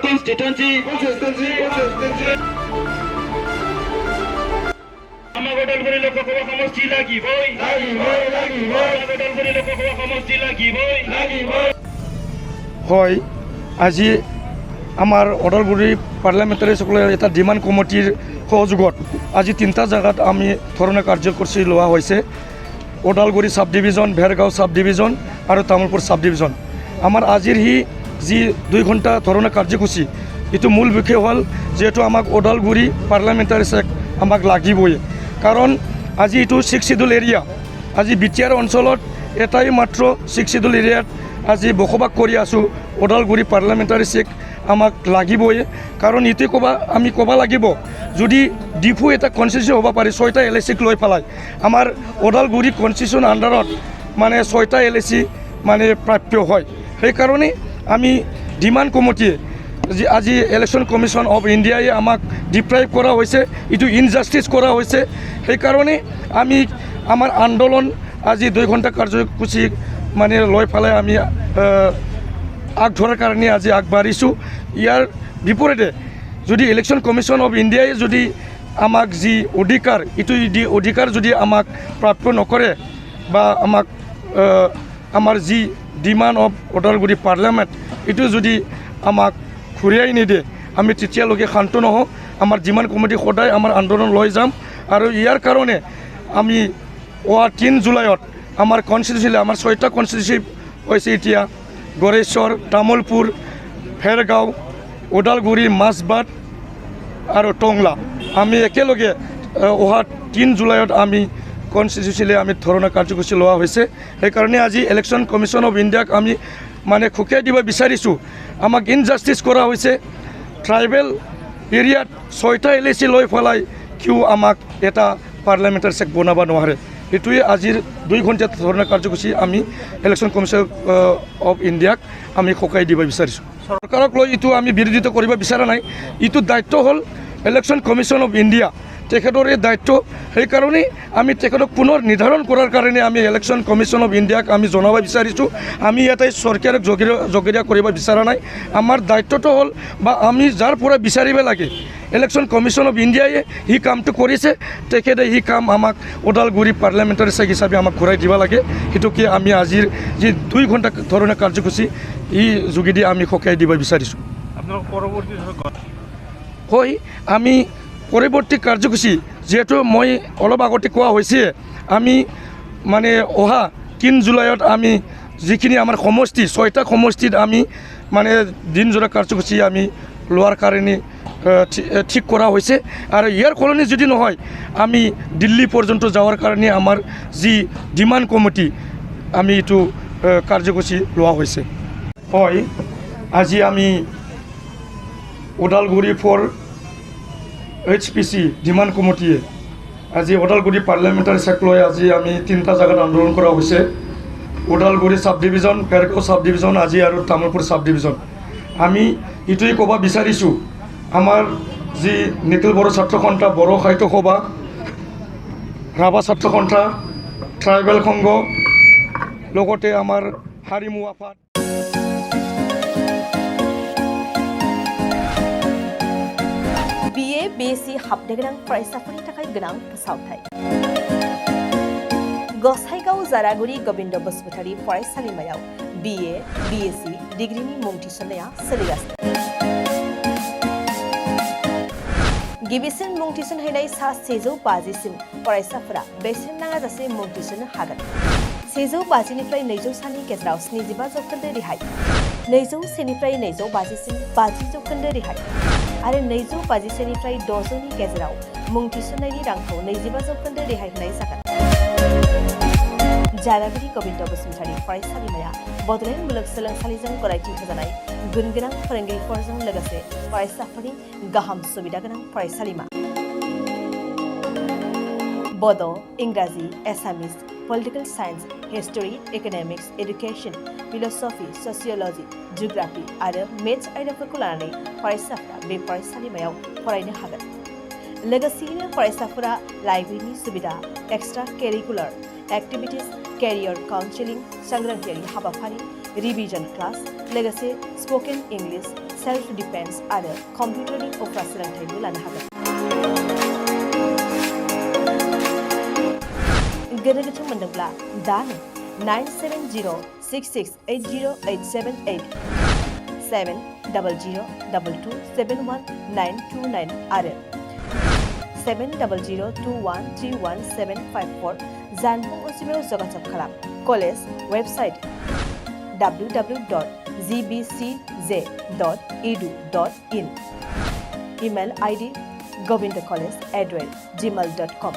constituency. Ama Godalguri Lokasabha Samasti লাগিবই Ama Godalguri Lokasabha Samasti লাগিবই হয় আজি আমাৰ ওদালগুৰি পাৰ্লামেণ্টাৰী সকলৰ এটা ডিমাণ্ড কমিটিৰ সহযোগত আজি তিনিটা জায়গাত আমি ধৰণে কাৰ্যসূচী লোৱা হৈছে Udalguri sub division Bhergaon sub division আৰু তামুলপুৰ সাব ডিভিজন আমাৰ আজিৰ যি 2 ঘণ্টা ধৰণে কাৰ্যসূচী এটো মূল বিষয় হ'ল যেটো আমাক ওদালগুৰি পাৰ্লামেণ্টাৰী সেক আমাক লাগিবই কাৰণ আজি এটো 6 শিডিউল এৰিয়া আজি বিটিআৰ অঞ্চলত এটাই মাত্ৰ 6 শিডিউল এৰিয়াত আজি বসবাস কৰি আছো ওদালগুৰি পাৰ্লামেণ্টাৰী সেক আমাক লাগিবই কাৰণ ইতে আমি কবা লাগিব যদি ডিফু এটা কনস্টিটিউশন হ'ব পাৰে 6টা এলএসি লৈ পেলাই আমাৰ ওদালগুৰি কনস্টিটিউশন আন্ডাৰত মানে 6টা এলএসি মানে প্ৰাপ্য হয় সেই কাৰণে আমি ডিমাণ্ড কমিটিয়ে আজি ইলেকশন কমিশন অফ ইন্ডিয়াই আমাক ডিপ্ৰাইভ কৰা হৈছে ইটো ইনজাস্টিস কৰা হৈছে সেই কাৰণে আমি আমাৰ আন্দোলন আজি 2 ঘণ্টা কাৰ্যসূচী মানে লৈ পেলাই আমি আগধৰাৰ কাৰণে আজি আগবাঢ়িছোঁ ইয়াৰ বিপৰীতে যদি ইলেকশন কমিশন অফ ইন্ডিয়াই যদি আমাক যি অধিকাৰ ইটো অধিকাৰ যদি আমাক প্ৰাপ্য নকৰে বা আমাক আমাৰ যি ডিমাণ্ড অফ ওদালগুৰি পাৰ্লামেণ্ট ইটো যদি আমাক ঘূৰাই নিদিয়ে আমি তেতিয়ালৈকে শান্ত নহওঁ আমাৰ ডিমাণ্ড কমিটি সদায় আমাৰ আন্দোলন লৈ যাম আৰু ইয়াৰ কাৰণে আমি 3 জুলাইত আমাৰ কনস্টিটিউশন আমাৰ 6টা কনস্টিটিউশন হৈছে এতিয়া গড়েশ্বৰ তামুলপুৰ ভেৰগাঁও ওদালগুৰি মাছবাট আৰু টংলা আমি একেলগে 3 জুলাইত আমি কনস্টিটিউশনে আমি ধৰণৰ কাৰ্যসূচী লোৱা হৈছে সেই কাৰণে আজি ইলেকশন কমিশন অফ ইণ্ডিয়াক আমি মানে খুকিয়াই দিব বিচাৰিছোঁ আমাক ইনজাস্টিস কৰা হৈছে ট্ৰাইবেল এৰিয়াত 6টা এলএসি লৈ পেলাই কিয় আমাক এটা পাৰ্লামেণ্টাৰী সেক বনাব নোৱাৰে এটোৱে আজিৰ 2 ঘণ্টা ধৰণৰ কাৰ্যসূচী আমি ইলেকশন কমিশন অফ ইণ্ডিয়াক আমি খুকাই দিব বিচাৰিছোঁ চৰকাৰক লৈ ইটো আমি বিৰোধিতা কৰিব বিচৰা নাই ইটো দায়িত্ব হ'ল ইলেকশন কমিশন অফ ইণ্ডিয়া তেখেতৰ এই দায়িত্ব সেই কাৰণে আমি তেখেতক পুনৰ নিৰ্ধাৰণ কৰাৰ কাৰণে আমি ইলেকশন কমিশন অফ ইণ্ডিয়াক আমি জনাব বিচাৰিছোঁ আমি এটাই চৰকাৰক জগৰীয়া কৰিব বিচৰা নাই আমাৰ দায়িত্বটো হ'ল বা আমি যাৰ পৰা বিচাৰিব লাগে ইলেকশন কমিশন অফ ইণ্ডিয়াই হি কামটো কৰিছে তেখেতে হি কাম আমাক ওদালগুৰি পাৰ্লামেণ্টাৰী সেক হিচাপে আমাক ঘূৰাই দিব লাগে সেইটোকে আমি আজিৰ যি 2 ঘণ্টা ধৰণৰ কাৰ্যসূচী ই যোগেদি আমি সকাই দিব বিচাৰিছোঁ আপোনালোক পৰৱৰ্তী হয় আমি পৰৱৰ্তী কাৰ্যসূচী যেহেতু মই অলপ আগতে কোৱা হৈছে আমি মানে 3 জুলাইত আমি যিখিনি আমাৰ সমষ্টি 6টা সমষ্টিত আমি মানে দিনজোৰা কাৰ্যসূচী আমি লোৱাৰ কাৰণে ঠিক কৰা হৈছে আৰু ইয়াৰ কলনি যদি নহয় আমি দিল্লী পৰ্যন্ত যাওয়াৰ কাৰণে আমাৰ যি ডিমাণ্ড কমিটি আমি এটো কাৰ্যসূচী লোৱা হৈছে হয় আজি আমি ওদালগুৰি ফৰ HPC ডিমাণ্ড কমিটিয়ে আজি ওদালগুৰি পাৰ্লামেণ্টাৰী সেক লৈ আজি আমি 3টা জায়গাত আন্দোলন কৰা হৈছে Udalguri sub division Bhergaon sub division আজি আৰু তামুলপুৰ সাব ডিভিজন আমি ইটোই ক'ব বিচাৰিছোঁ আমাৰ যি নিখিল বড়ো ছাত্ৰ সন্থা বড়ো সাহিত্য সভা ৰাভা ছাত্ৰ সন্থা ট্ৰাইবেল সংঘ লগতে আমাৰ হাৰিমু আফাদ BA BSc हाबनो गोनां फरायसाफोरनि थाखाय गोनां फोसावथाय गसाइगाव जारागुरि गोविन्द बसुमतारी फरायसालिमायाव BA BSc डिग्रीनि मुं थिसननाया सोलिगासिनो गिबिसिन मुं थिसनहैनाय सा 150 सिम फरायसाफोरा बेसेन नाङाजासे मुं थिसननो हागोन 150 निफ्राय 200 सानि गेजेराव 75 जौखोन्दो रेहाय 201 निफ्राय 250 सिम 50 जौखोन्दो रेहाय आरो 250 निफ्राय 600 नि गेजेराव मुं थिसननायनि रांखौ 25 जौखोन्दो रेहाय होनाय जागोन जारागुरि गोविन्द बसुमतारी फरायसालिमाया बड'लेण्ड मुलुगसोलोंसालिजों गनायथि होजानाय गुनगोनां फोरोंगिरिफोरजों लोगोसे फरायसाफोरनि गाहाम सुबिदा गोनां फरायसालिमा बड' इंराजि Assamese political signs history economics education philosophy sociology geography आरो मेथ्स आयदाफोरखौ लानानै फरायसाफोरा बे फरायसालिमायाव फरायनो हागोन लोगोसेयैनो फरायसाफोरा लाइब्रेरिनि सुबिदा extra curricular activities career counselling सांग्रांथियारि हाबाफारि रिविजन क्लास लोगोसे स्पोकन इंग्लिश सेल्फ डिफेन्स आरो कम्पिउटारनि उफ्रा सोलोंथाइबो लानो हागोन। गोनो गोथो मोनदोंब्ला दानो 9706680878 70022271929 आरो 7002131754 जानबुं अनजिमायाव जगाजग खालाम। College website www.gbcj.edu.in email ID govindacollege@gmail.com